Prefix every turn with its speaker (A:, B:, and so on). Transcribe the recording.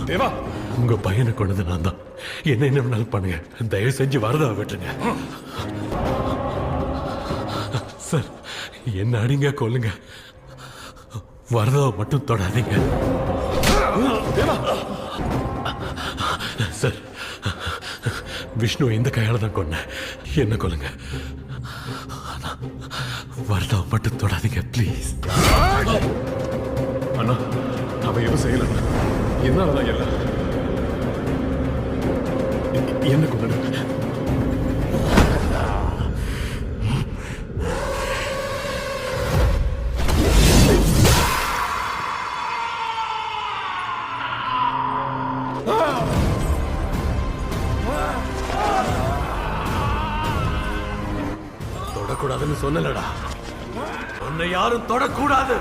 A: தேவா,
B: உங்க பையனை கொண்டது நான் தான். என்ன வேணாலும் பண்ணுங்க, தயவு செஞ்சு வரதா விட்டுருங்க. சார், என்ன அடிங்க கொல்லுங்க, வரதாவை மட்டும் தொடாதீங்க.
A: தேவா,
B: சார், விஷ்ணு இந்த கையால தான் கொன்ன. என்ன கொல்லுங்க, வரதாவை மட்டும் தொடாதீங்க ப்ளீஸ்.
A: அண்ணா, அவன் எதுவும் செய்யல. என்னாலதான் எல்லாம் என்ன கொண்டு
B: தொடக்கூடாதுன்னு சொன்னலடா, உன்னை யாரும் தொடக்கூடாது.